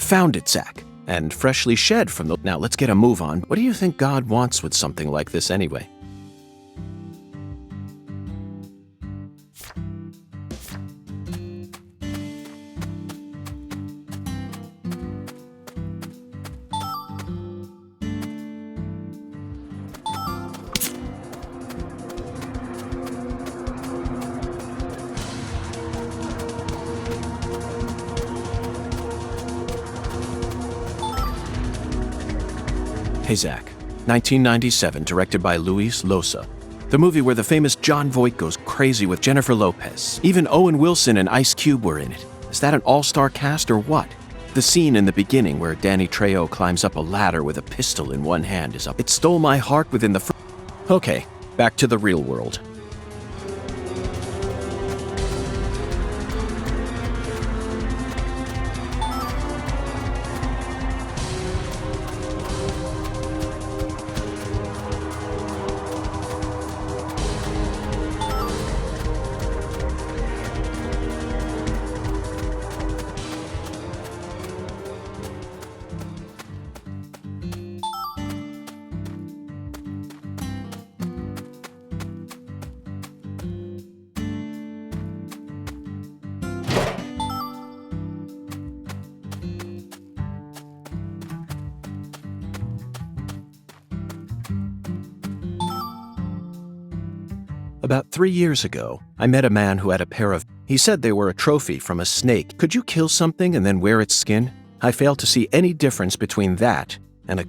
found it, Zach, and freshly shed from the... Now, let's get a move on. What do you think God wants with something like this anyway? Hey Zach, 1997, directed by Luis Loza. The movie where the famous John Voight goes crazy with Jennifer Lopez. Even Owen Wilson and Ice Cube were in it. Is that an all-star cast or what? The scene in the beginning where Danny Trejo climbs up a ladder with a pistol in one hand is up. It stole my heart within the Okay, back to the real world. About 3 years ago, I met a man who had a pair of... He said they were a trophy from a snake. Could you kill something and then wear its skin? I fail to see any difference between that and a...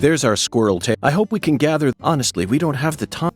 There's our squirrel tail. I hope we can gather... Honestly, we don't have the time.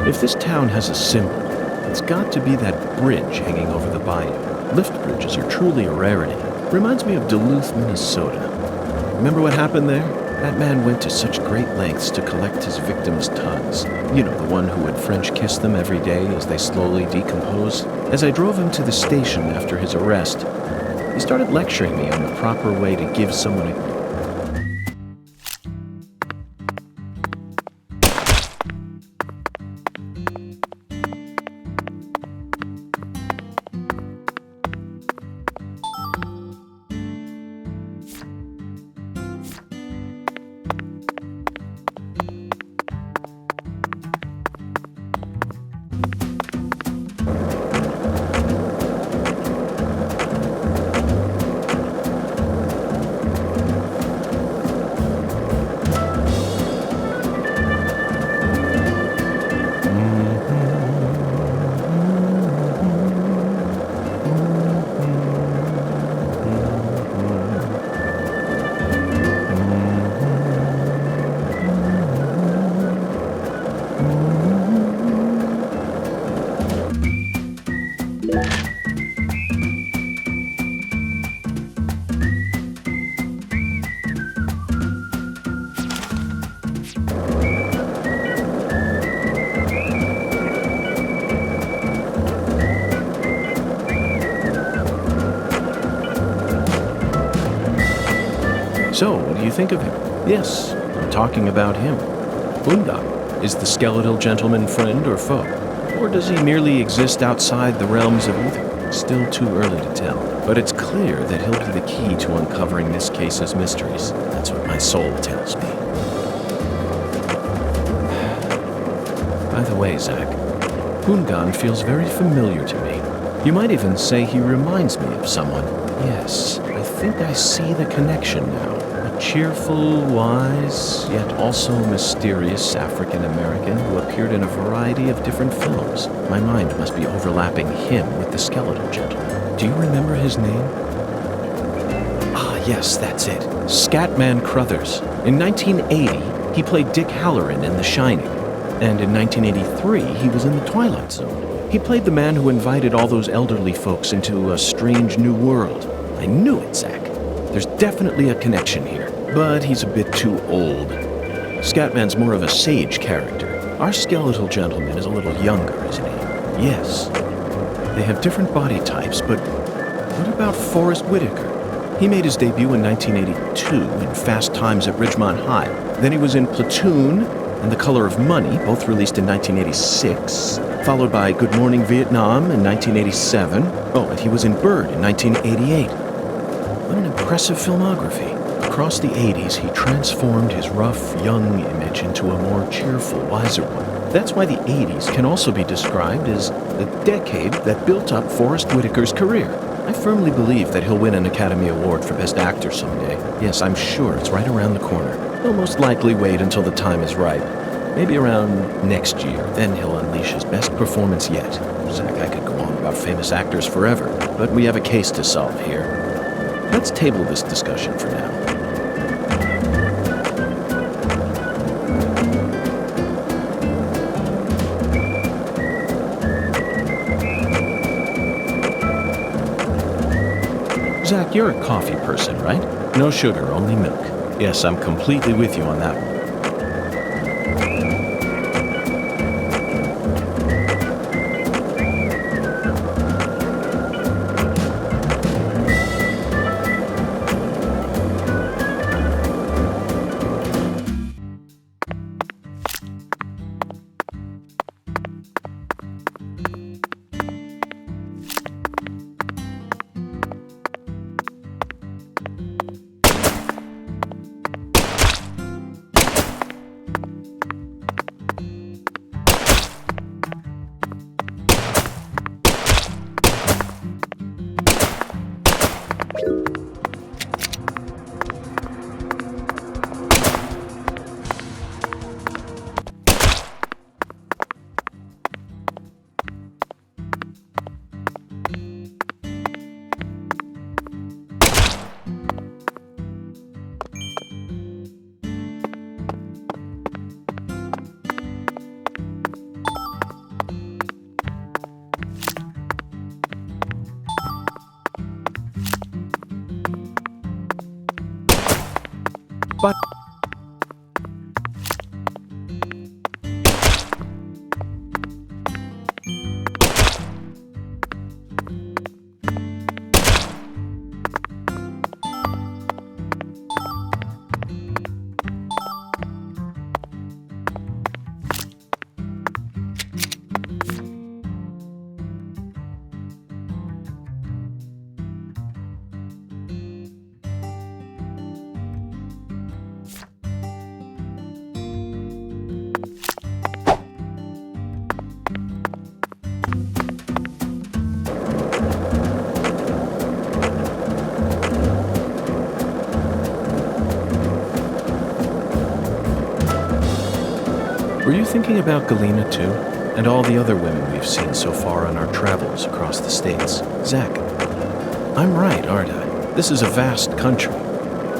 If this town has a symbol, it's got to be that bridge hanging over the bayou. Lift bridges are truly a rarity. Reminds me of Duluth, Minnesota. Remember what happened there? That man went to such great lengths to collect his victims' tongues. You know, the one who would French kiss them every day as they slowly decomposed. As I drove him to the station after his arrest, he started lecturing me on the proper way to give someone a... So, what do you think of him? Yes, I'm talking about him. Boondock. Is the skeletal gentleman friend or foe? Or does he merely exist outside the realms of either? Still too early to tell. But it's clear that he'll be the key to uncovering this case's mysteries. That's what my soul tells me. By the way, Zach, Boondock feels very familiar to me. You might even say he reminds me of someone. Yes, I think I see the connection now. A cheerful, wise, yet also mysterious African-American who appeared in a variety of different films. My mind must be overlapping him with the skeletal gentleman. Do you remember his name? Ah, yes, that's it. Scatman Crothers. In 1980, he played Dick Halloran in The Shining. And in 1983, he was in The Twilight Zone. He played the man who invited all those elderly folks into a strange new world. I knew it, Zach. There's definitely a connection here, but he's a bit too old. Scatman's more of a sage character. Our skeletal gentleman is a little younger, isn't he? Yes. They have different body types, but what about Forrest Whitaker? He made his debut in 1982 in Fast Times at Ridgemont High. Then he was in Platoon and The Color of Money, both released in 1986, followed by Good Morning Vietnam in 1987. Oh, and he was in Bird in 1988. What an impressive filmography. Across the 80s, he transformed his rough, young image into a more cheerful, wiser one. That's why the 80s can also be described as the decade that built up Forrest Whitaker's career. I firmly believe that he'll win an Academy Award for Best Actor someday. Yes, I'm sure it's right around the corner. He'll most likely wait until the time is right. Maybe around next year, then he'll unleash his best performance yet. Zach, I could go on about famous actors forever, but we have a case to solve here. Let's table this discussion for now. Zach, you're a coffee person, right? No sugar, only milk. Yes, I'm completely with you on that one. Were you thinking about Galena too? And all the other women we've seen so far on our travels across the states? Zach, I'm right, aren't I? This is a vast country.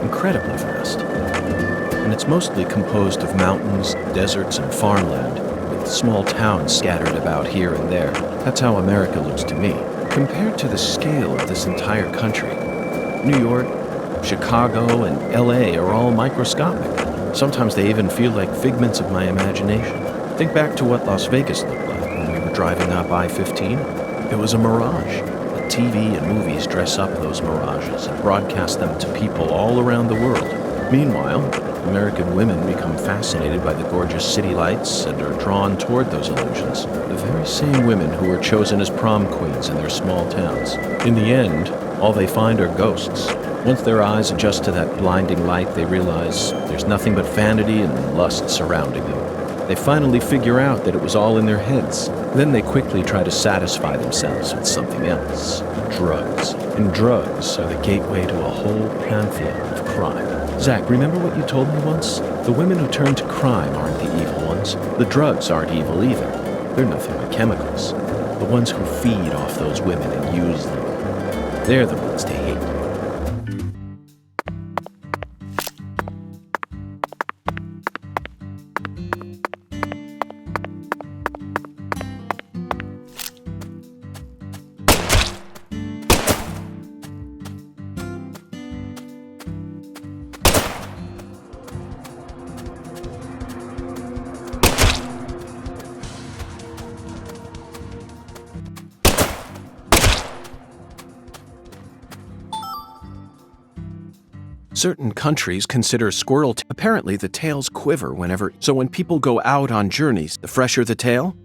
Incredibly vast. And it's mostly composed of mountains, deserts, and farmland, with small towns scattered about here and there. That's how America looks to me. Compared to the scale of this entire country, New York, Chicago, and LA are all microscopic. Sometimes they even feel like figments of my imagination. Think back to what Las Vegas looked like when we were driving up I-15. It was a mirage. But TV and movies dress up those mirages and broadcast them to people all around the world. Meanwhile, American women become fascinated by the gorgeous city lights and are drawn toward those illusions. The very same women who were chosen as prom queens in their small towns. In the end, all they find are ghosts. Once their eyes adjust to that blinding light, they realize there's nothing but vanity and lust surrounding them. They finally figure out that it was all in their heads. Then they quickly try to satisfy themselves with something else. Drugs. And drugs are the gateway to a whole pantheon of crime. Zach, remember what you told me once? The women who turn to crime aren't the evil ones. The drugs aren't evil either. They're nothing but chemicals. The ones who feed off those women and use them. They're the ones to hate. Certain countries consider apparently the tails quiver whenever, so when people go out on journeys, the fresher the tail.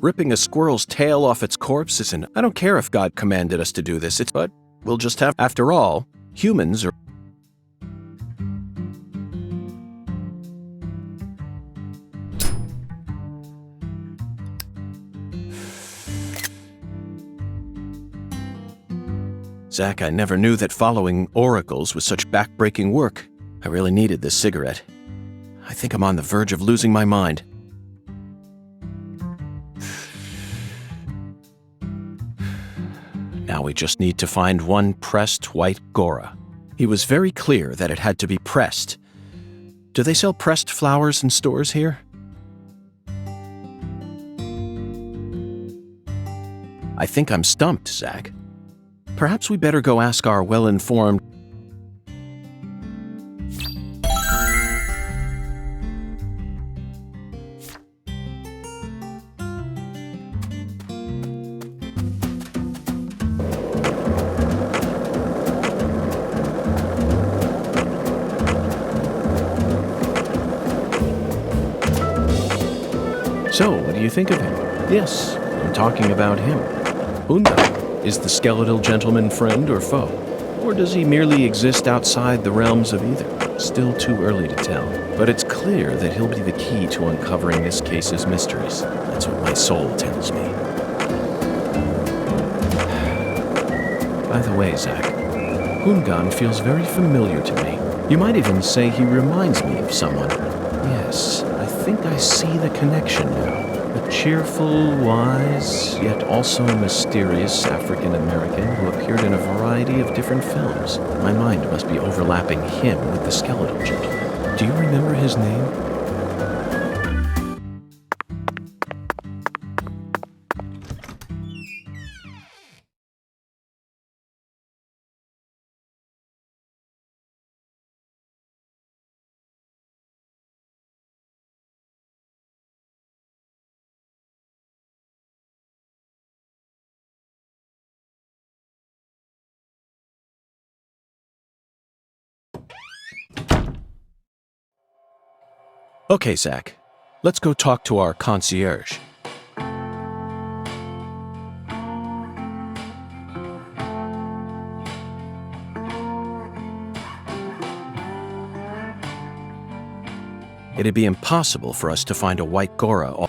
Ripping a squirrel's tail off its corpse isn't. I don't care if God commanded us to do this, but we'll just have. After all, humans are. Zach, I never knew that following oracles was such backbreaking work. I really needed this cigarette. I think I'm on the verge of losing my mind. Now we just need to find one pressed white Gora. He was very clear that it had to be pressed. Do they sell pressed flowers in stores here? I think I'm stumped, Zach. Perhaps we better go ask our well-informed... So, what do you think of him? Yes, I'm talking about him. Hunga, is the skeletal gentleman friend or foe? Or does he merely exist outside the realms of either? Still too early to tell. But it's clear that he'll be the key to uncovering this case's mysteries. That's what my soul tells me. By the way, Zach, Hungan feels very familiar to me. You might even say he reminds me of someone. Yes, I think I see the connection now. A cheerful, wise, yet also mysterious African-American who appeared in a variety of different films. My mind must be overlapping him with the skeletal gentleman. Do you remember his name? Okay, Zach. Let's go talk to our concierge. It'd be impossible for us to find a white Gora.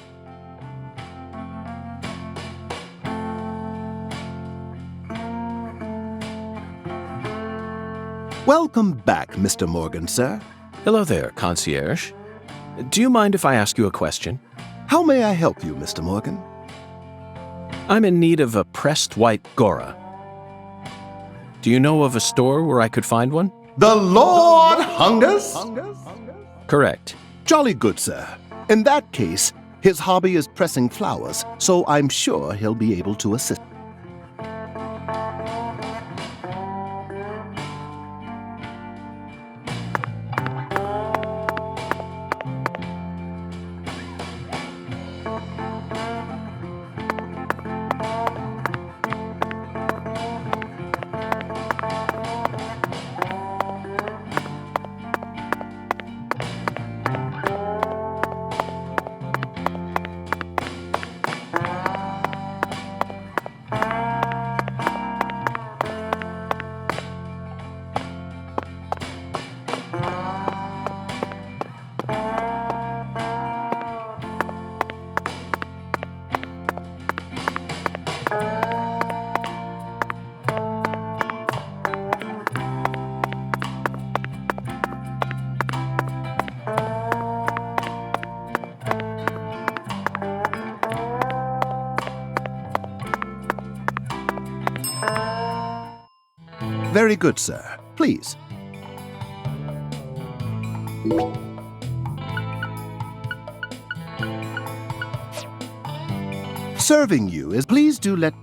Welcome back, Mr. Morgan, sir. Hello there, concierge. Do you mind if I ask you a question? How may I help you, Mr. Morgan? I'm in need of a pressed white Gora. Do you know of a store where I could find one? The Lord hungers? Correct. Jolly good, sir. In that case, his hobby is pressing flowers, so I'm sure he'll be able to assist. Very good, sir. Please. Serving you is please do let...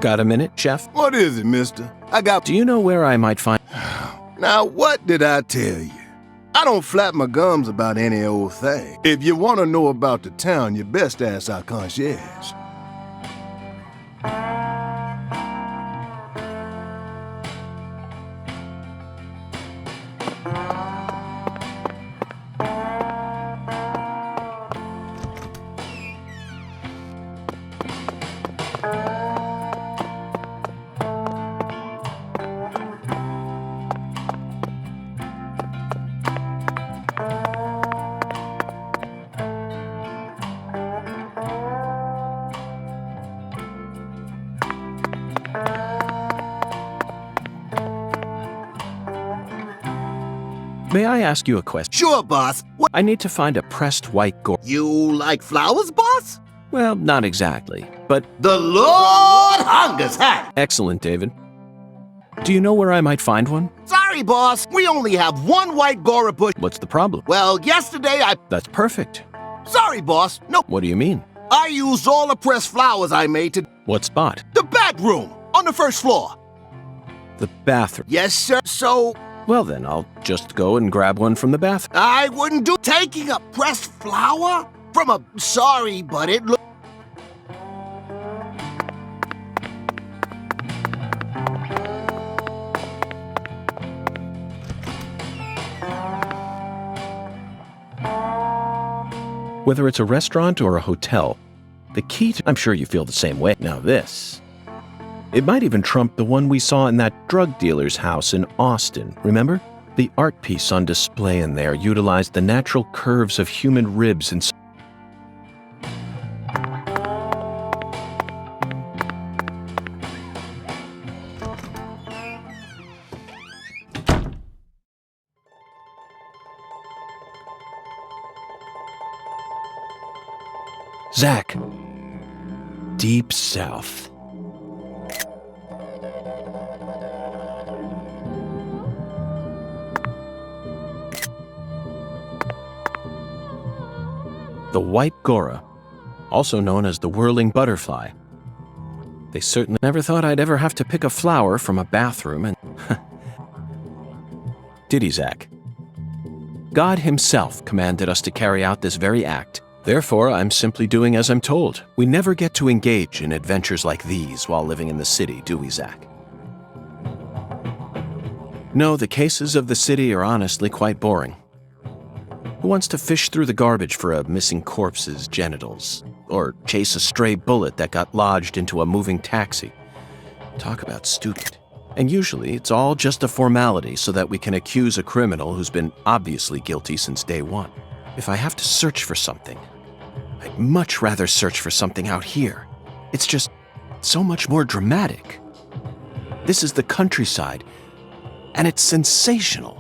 Got a minute, Chef? What is it, mister? Do you know where I might find... Now, what did I tell you? I don't flap my gums about any old thing. If you want to know about the town, you best ask our concierge. May I ask you a question? Sure, boss. What? I need to find a pressed white Gora. You like flowers, boss? Well, not exactly, but... The Lord hungers, huh? Excellent, David. Do you know where I might find one? Sorry, boss. We only have one white Gora bush. What's the problem? Well, yesterday That's perfect. Sorry, boss. No. What do you mean? I used all the pressed flowers I made to... What spot? The bedroom, on the first floor. The bathroom. Yes, sir. So... Well then, I'll just go and grab one from the bathroom. I wouldn't do taking a pressed flower from a... Sorry, but it look... Whether it's a restaurant or a hotel, the key to... I'm sure you feel the same way. Now this... It might even trump the one we saw in that drug dealer's house in Austin, remember? The art piece on display in there utilized the natural curves of human ribs and Zach. Deep South. The white Gora, also known as the whirling butterfly. They certainly never thought I'd ever have to pick a flower from a bathroom and... Did he, Zach? God himself commanded us to carry out this very act. Therefore, I'm simply doing as I'm told. We never get to engage in adventures like these while living in the city, do we, Zach? No, the cases of the city are honestly quite boring. Who wants to fish through the garbage for a missing corpse's genitals? Or chase a stray bullet that got lodged into a moving taxi? Talk about stupid. And usually, it's all just a formality so that we can accuse a criminal who's been obviously guilty since day one. If I have to search for something, I'd much rather search for something out here. It's just so much more dramatic. This is the countryside, and it's sensational.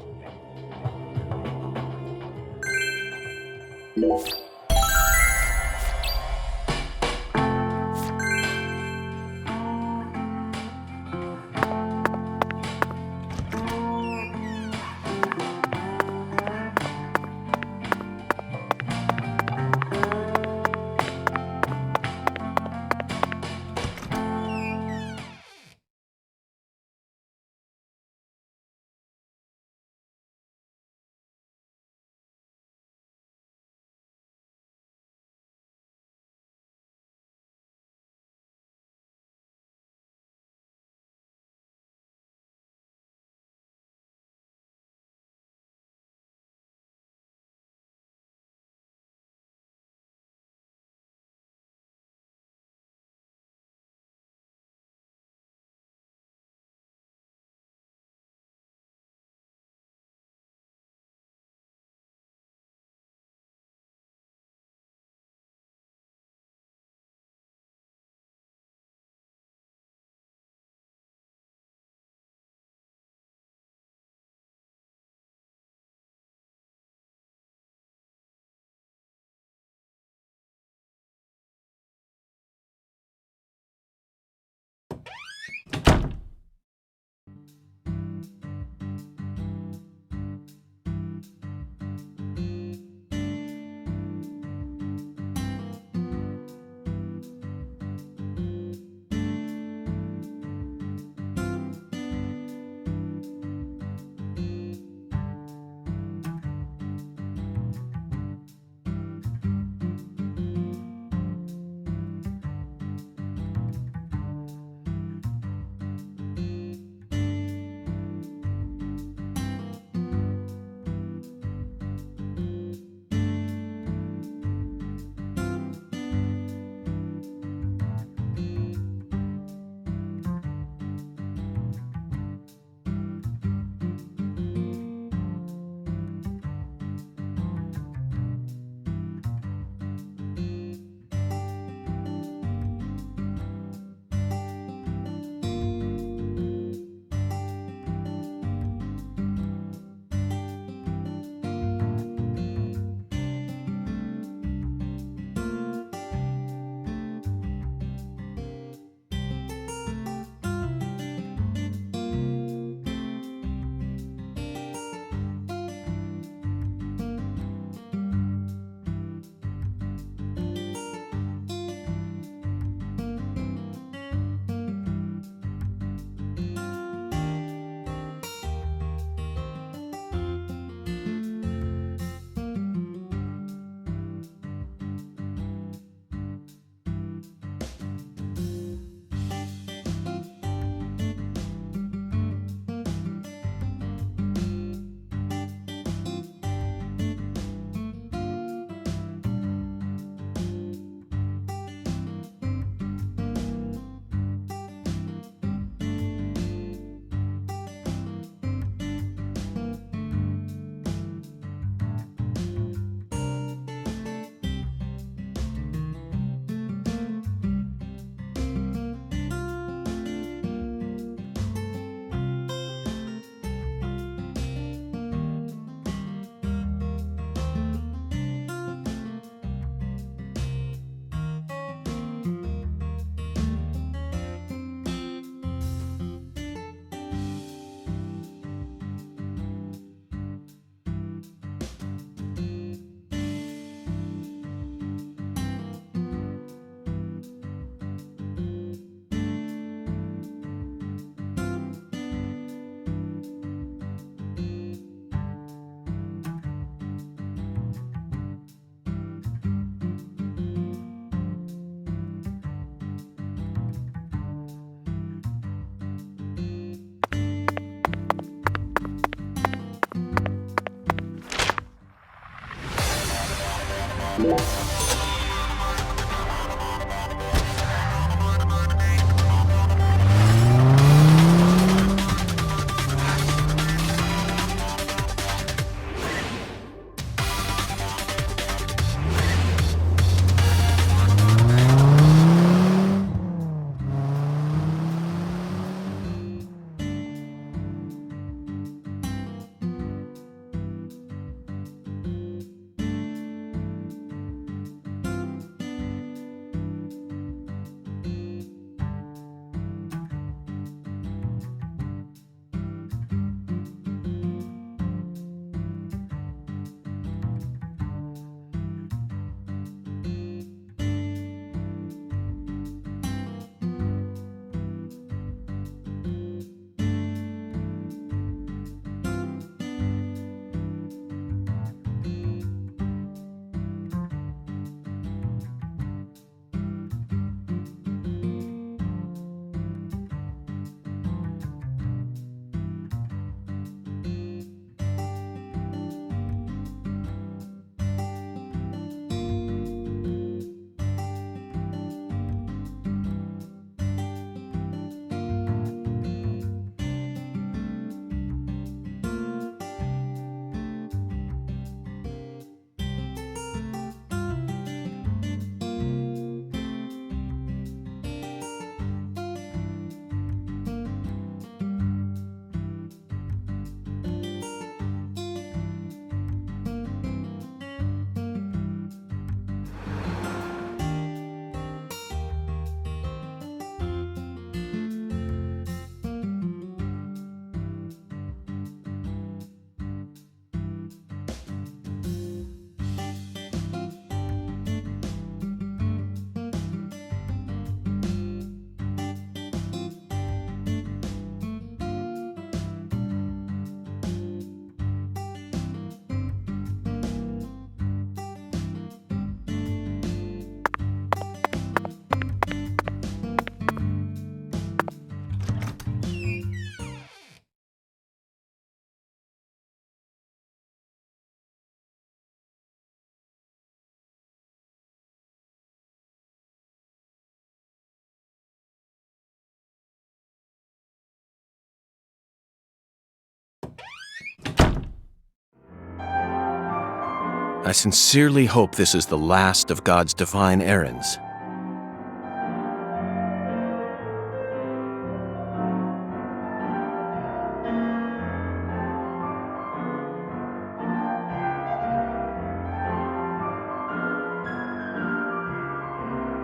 I sincerely hope this is the last of God's divine errands.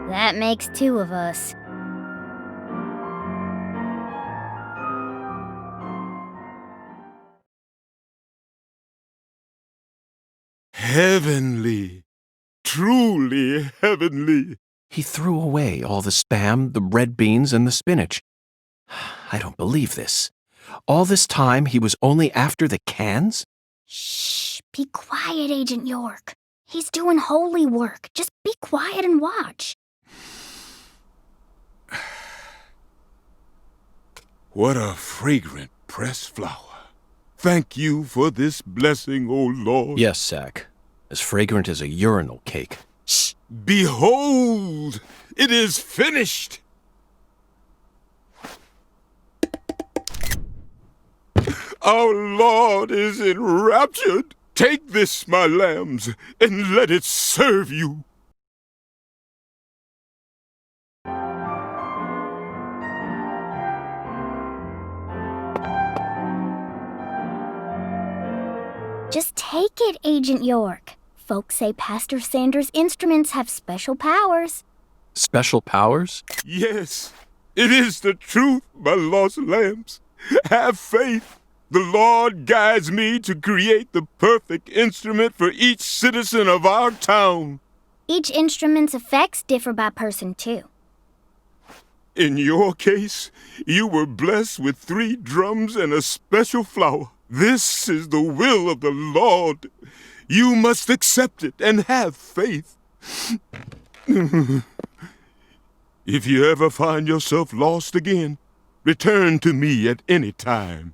That makes two of us. Heavenly. Truly heavenly. He threw away all the Spam, the red beans, and the spinach. I don't believe this. All this time he was only after the cans? Shh, be quiet, Agent York. He's doing holy work. Just be quiet and watch. What a fragrant pressed flower. Thank you for this blessing, O Lord. Yes, Zach. As fragrant as a urinal cake. Shh. Behold, it is finished. Our Lord is enraptured. Take this, my lambs, and let it serve you. Just take it, Agent York. Folks say Pastor Sanders' instruments have special powers. Special powers? Yes, it is the truth, my lost lambs. Have faith. The Lord guides me to create the perfect instrument for each citizen of our town. Each instrument's effects differ by person, too. In your case, you were blessed with 3 drums and a special flower. This is the will of the Lord. You must accept it and have faith. If you ever find yourself lost again, return to me at any time.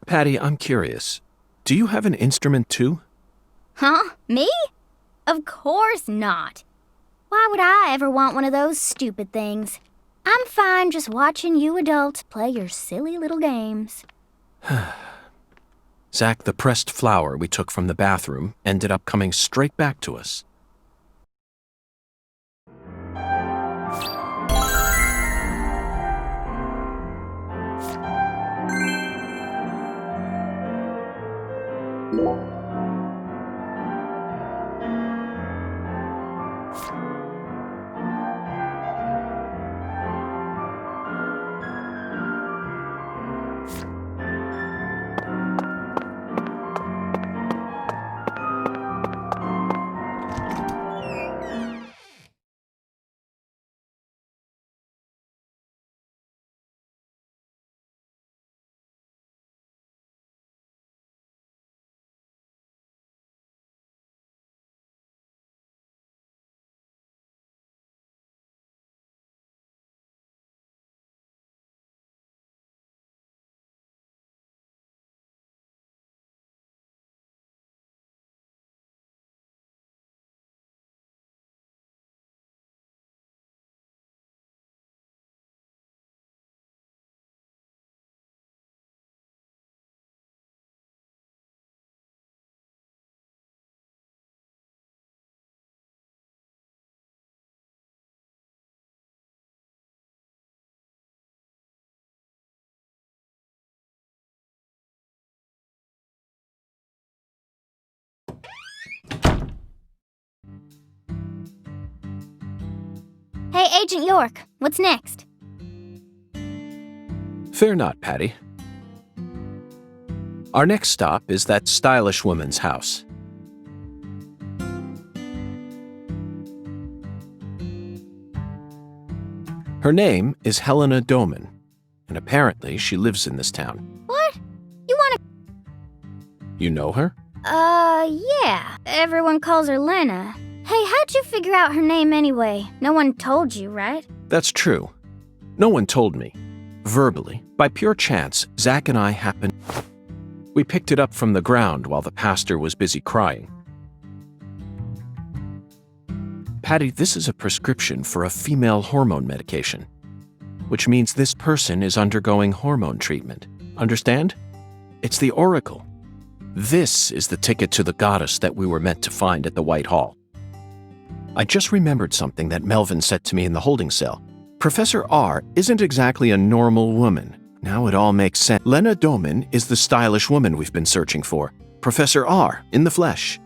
Patty, I'm curious. Do you have an instrument too? Huh? Me? Of course not. Why would I ever want one of those stupid things? I'm fine just watching you adults play your silly little games. Zach, the pressed flower we took from the bathroom ended up coming straight back to us. Hey, Agent York, what's next? Fear not, Patty. Our next stop is that stylish woman's house. Her name is Helena Doman, and apparently she lives in this town. What? You wanna... You know her? Yeah. Everyone calls her Lena. Hey, how'd you figure out her name anyway? No one told you, right? That's true. No one told me. Verbally, by pure chance, Zach and I happened... We picked it up from the ground while the pastor was busy crying. Patty, this is a prescription for a female hormone medication, which means this person is undergoing hormone treatment. Understand? It's the Oracle. This is the ticket to the goddess that we were meant to find at the White Hall. I just remembered something that Melvin said to me in the holding cell. Professor R isn't exactly a normal woman. Now it all makes sense. Lena Doman is the stylish woman we've been searching for. Professor R, in the flesh.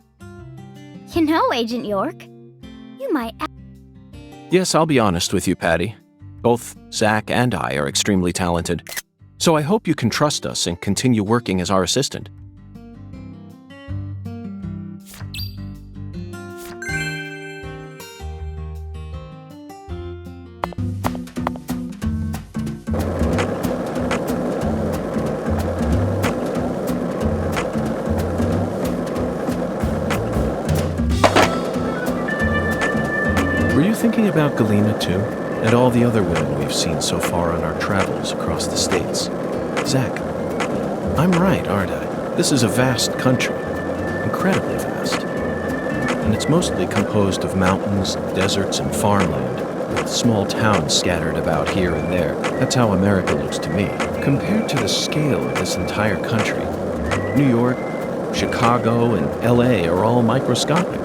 You know, Agent York, you might... Yes, I'll be honest with you, Patty. Both Zach and I are extremely talented. So I hope you can trust us and continue working as our assistant. Were you thinking about Galena too? And all the other women we've seen so far on our travels across the states? Zach, I'm right, aren't I? This is a vast country. Incredibly vast. And it's mostly composed of mountains, deserts, and farmland, with small towns scattered about here and there. That's how America looks to me. Compared to the scale of this entire country, New York, Chicago, and LA are all microscopic.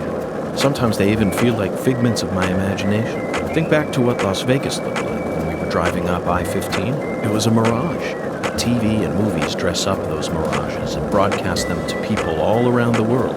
Sometimes they even feel like figments of my imagination. Think back to what Las Vegas looked like when we were driving up I-15. It was a mirage. TV and movies dress up those mirages and broadcast them to people all around the world.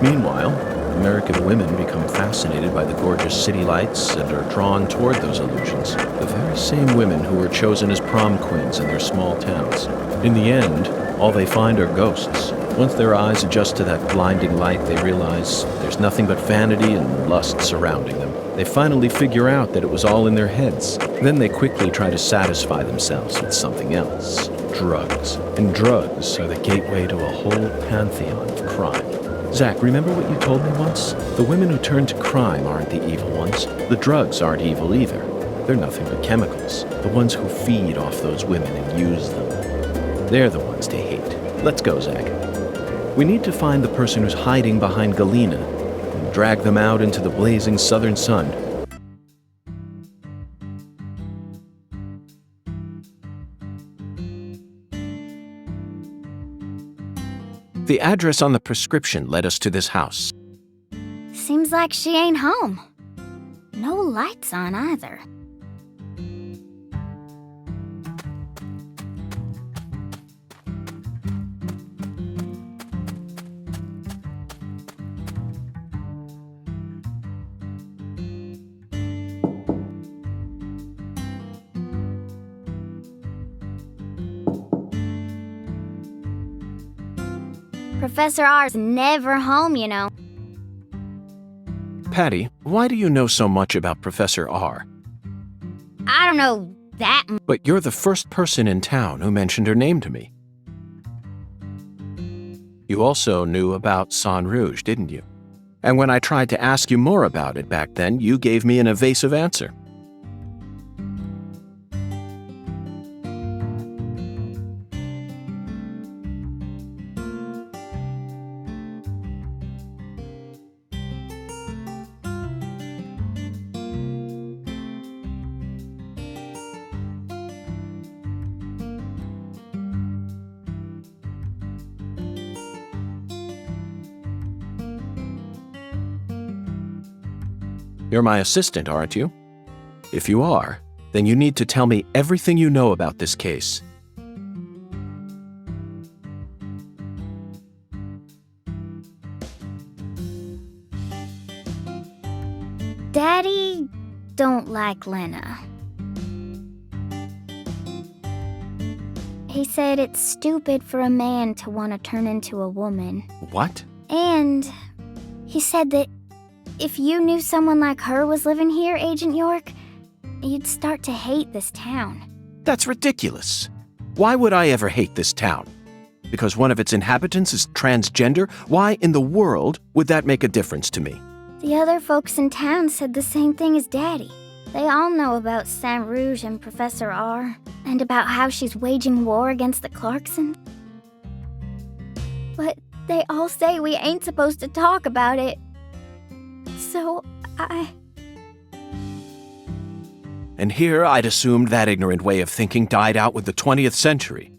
Meanwhile, American women become fascinated by the gorgeous city lights and are drawn toward those illusions. The very same women who were chosen as prom queens in their small towns. In the end, all they find are ghosts. Once their eyes adjust to that blinding light, they realize there's nothing but vanity and lust surrounding them. They finally figure out that it was all in their heads. Then they quickly try to satisfy themselves with something else. Drugs. And drugs are the gateway to a whole pantheon of crime. Zach, remember what you told me once? The women who turn to crime aren't the evil ones. The drugs aren't evil either. They're nothing but chemicals. The ones who feed off those women and use them. They're the ones to hate. Let's go, Zach. We need to find the person who's hiding behind Galena and drag them out into the blazing southern sun. The address on the prescription led us to this house. Seems like she ain't home. No lights on either. Professor R's never home, you know. Patty, why do you know so much about Professor R? I don't know that much. But you're the first person in town who mentioned her name to me. You also knew about San Rouge, didn't you? And when I tried to ask you more about it back then, you gave me an evasive answer. You're my assistant, aren't you? If you are, then you need to tell me everything you know about this case. Daddy don't like Lena. He said it's stupid for a man to want to turn into a woman. What? And he said that if you knew someone like her was living here, Agent York, you'd start to hate this town. That's ridiculous. Why would I ever hate this town? Because one of its inhabitants is transgender? Why in the world would that make a difference to me? The other folks in town said the same thing as Daddy. They all know about Saint Rouge and Professor R, and about how she's waging war against the Clarksons. But they all say we ain't supposed to talk about it. So, And here I'd assumed that ignorant way of thinking died out with the 20th century.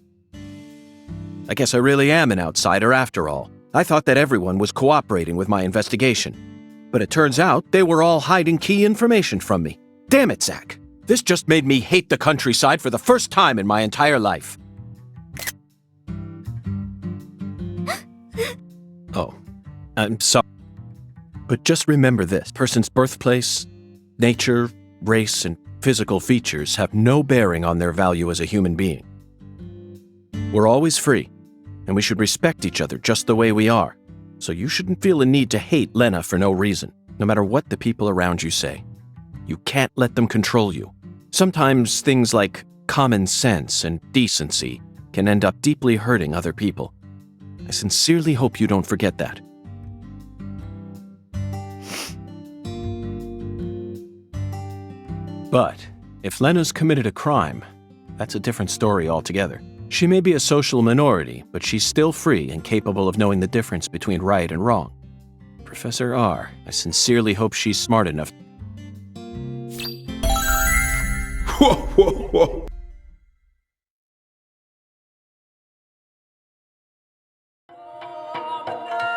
I guess I really am an outsider after all. I thought that everyone was cooperating with my investigation. But it turns out they were all hiding key information from me. Damn it, Zach. This just made me hate the countryside for the first time in my entire life. Oh, I'm sorry. But just remember this. Person's birthplace, nature, race, and physical features have no bearing on their value as a human being. We're always free, and we should respect each other just the way we are. So you shouldn't feel a need to hate Lena for no reason, no matter what the people around you say. You can't let them control you. Sometimes things like common sense and decency can end up deeply hurting other people. I sincerely hope you don't forget that. But if Lena's committed a crime, that's a different story altogether. She may be a social minority, but she's still free and capable of knowing the difference between right and wrong. Professor R, I sincerely hope she's smart enough. Whoa, whoa, whoa.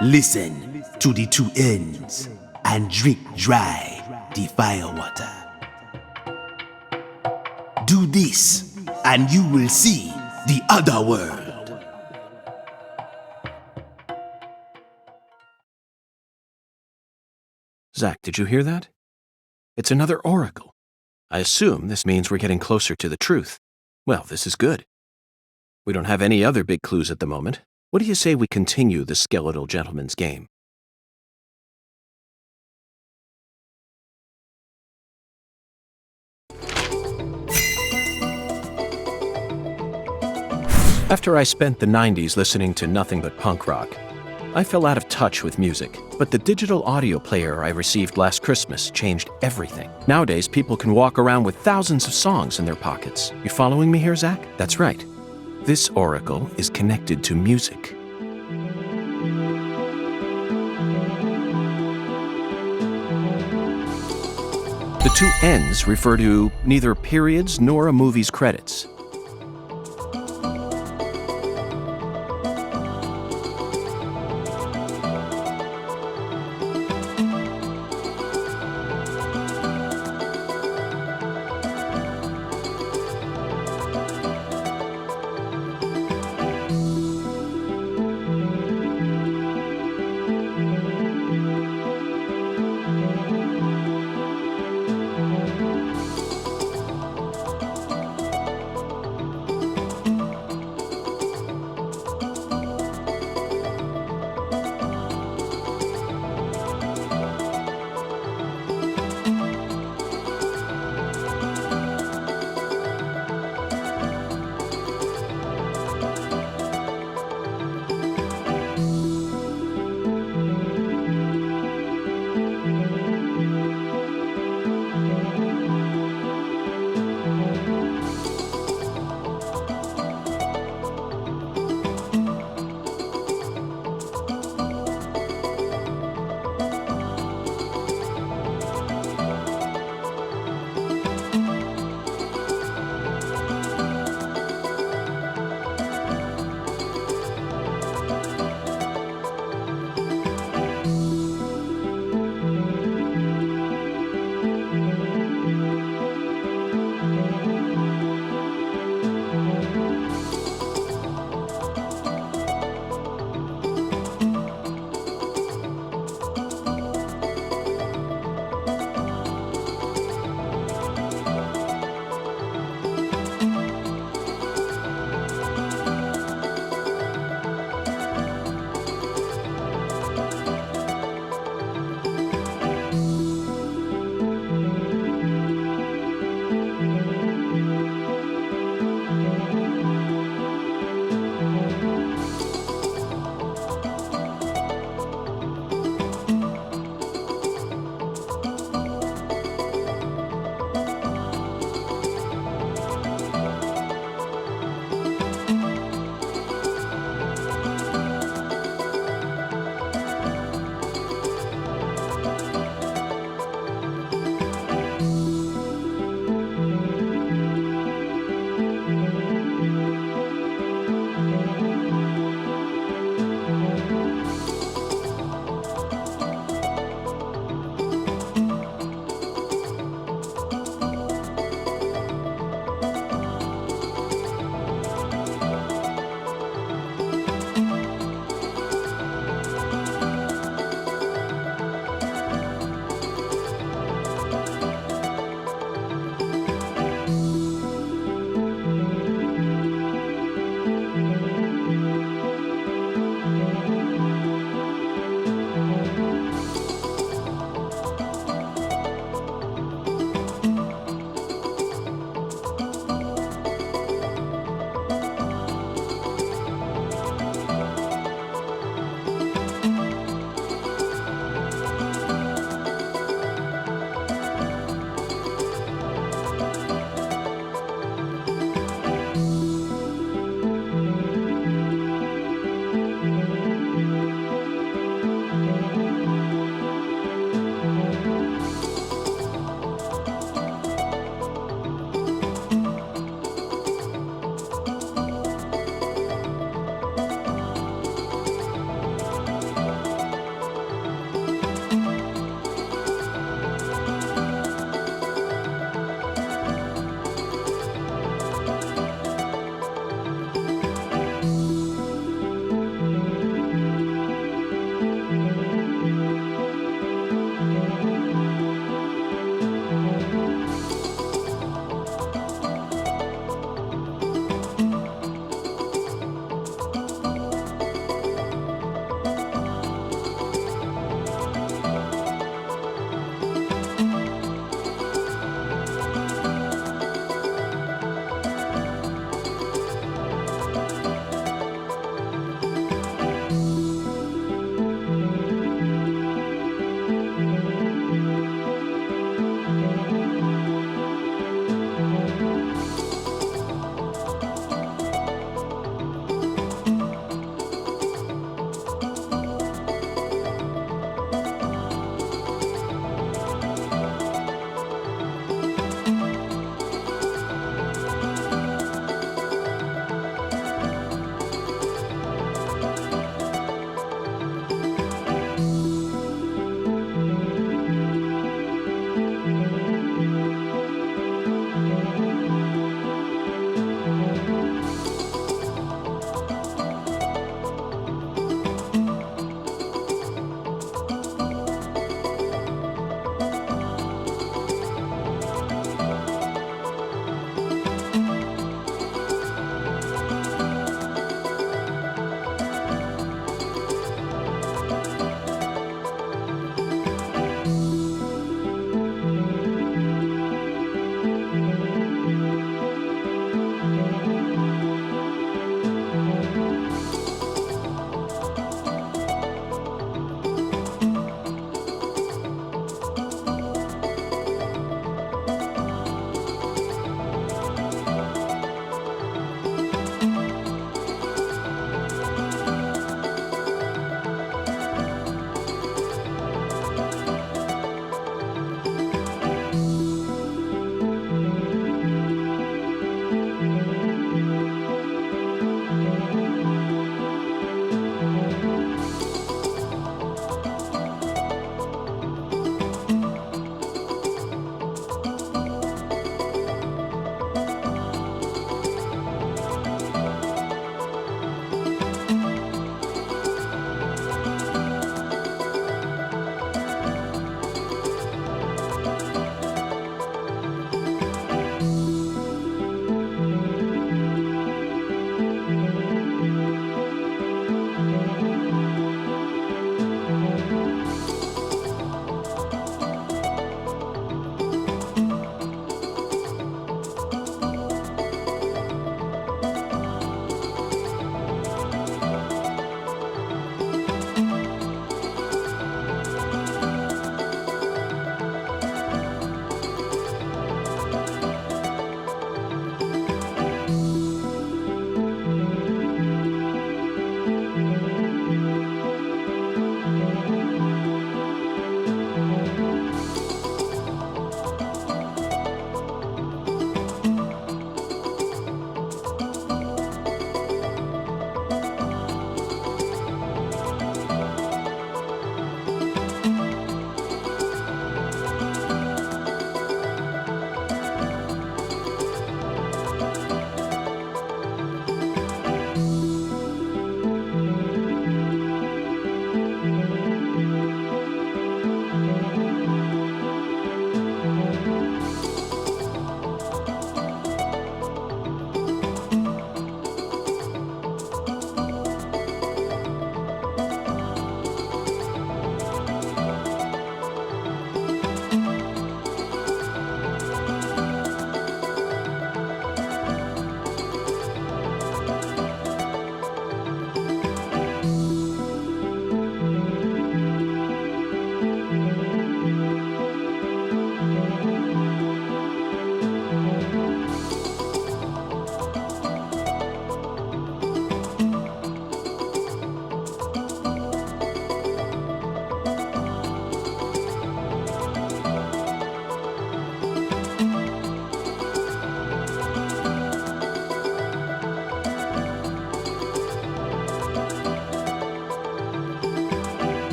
Listen to the two ends and drink dry the firewater. Do this and you will see the other world. Zach, did you hear that? It's another oracle. I assume this means we're getting closer to the truth. Well, this is good. We don't have any other big clues at the moment. What do you say we continue the skeletal gentleman's game? After I spent the 90s listening to nothing but punk rock, I fell out of touch with music, but the digital audio player I received last Christmas changed everything. Nowadays, people can walk around with thousands of songs in their pockets. You following me here, Zach? That's right. This oracle is connected to music. The two ends refer to neither periods nor a movie's credits.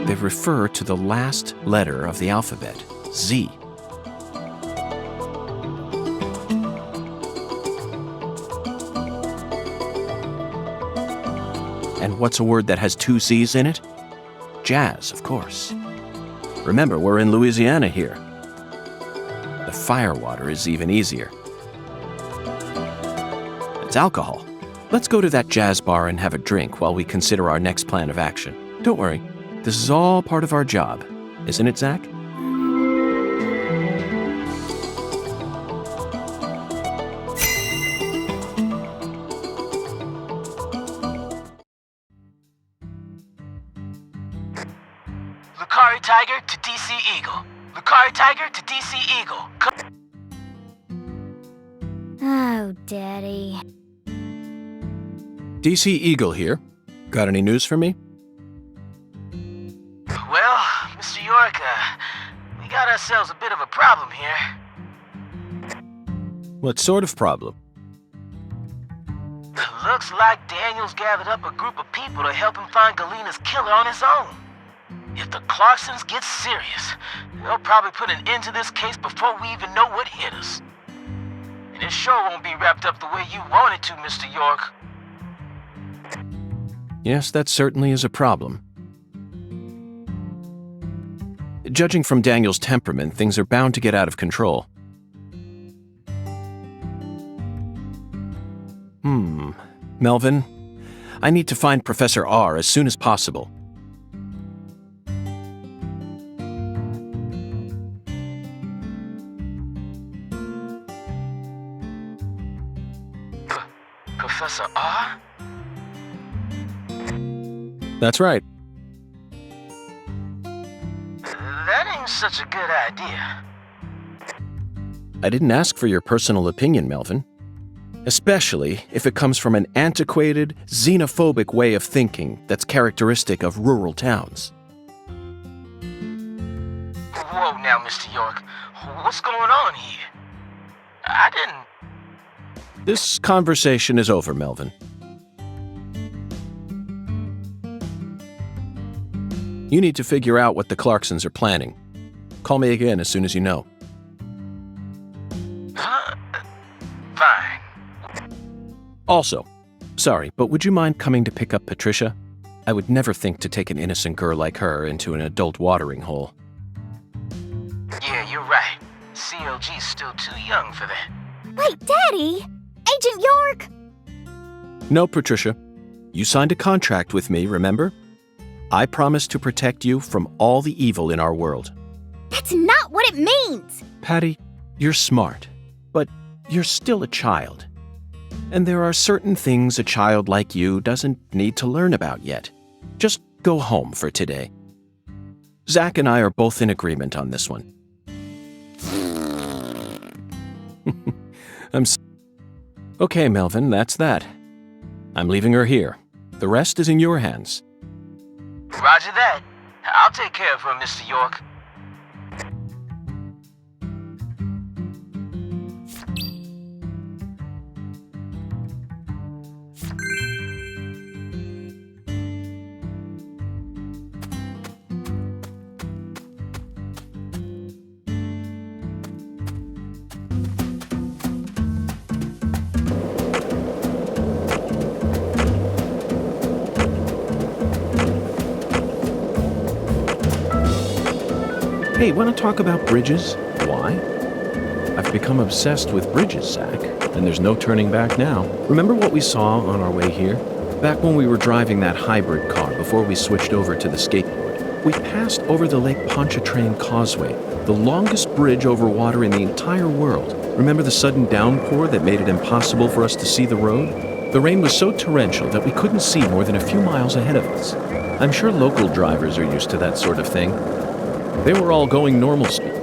they refer to the last letter of the alphabet, Z. And what's a word that has 2 Z's in it? Jazz, of course. Remember, we're in Louisiana here. The firewater is even easier. It's alcohol. Let's go to that jazz bar and have a drink while we consider our next plan of action. Don't worry, this is all part of our job. Isn't it, Zach? Lucari Tiger to DC Eagle. Lucari Tiger to DC Eagle. Oh, Daddy. DC Eagle here. Got any news for me? Well, Mr. York, we got ourselves a bit of a problem here. What sort of problem? Looks like Daniel's gathered up a group of people to help him find Galena's killer on his own. If the Clarksons get serious, they'll probably put an end to this case before we even know what hit us. And it sure won't be wrapped up the way you want it to, Mr. York. Yes, that certainly is a problem. Judging from Daniel's temperament, things are bound to get out of control. Melvin, I need to find Professor R as soon as possible. Professor R? That's right. That ain't such a good idea. I didn't ask for your personal opinion, Melvin. Especially if it comes from an antiquated, xenophobic way of thinking that's characteristic of rural towns. Whoa now, Mr. York. What's going on here? I didn't... This conversation is over, Melvin. You need to figure out what the Clarksons are planning. Call me again as soon as you know. Fine. Also, sorry, but would you mind coming to pick up Patricia? I would never think to take an innocent girl like her into an adult watering hole. Yeah, you're right. CLG's still too young for that. Wait, Daddy! Agent York! No, Patricia. You signed a contract with me, remember? I promised to protect you from all the evil in our world. That's not what it means! Patty, you're smart, but you're still a child. And there are certain things a child like you doesn't need to learn about yet. Just go home for today. Zach and I are both in agreement on this one. Okay, Melvin, that's that. I'm leaving her here. The rest is in your hands. Roger that. I'll take care of her, Mr. York. Hey, want to talk about bridges? Why? I've become obsessed with bridges, Zach, and there's no turning back now. Remember what we saw on our way here? Back when we were driving that hybrid car before we switched over to the skateboard, we passed over the Lake Pontchartrain Causeway, the longest bridge over water in the entire world. Remember the sudden downpour that made it impossible for us to see the road? The rain was so torrential that we couldn't see more than a few miles ahead of us. I'm sure local drivers are used to that sort of thing. They were all going normal speed.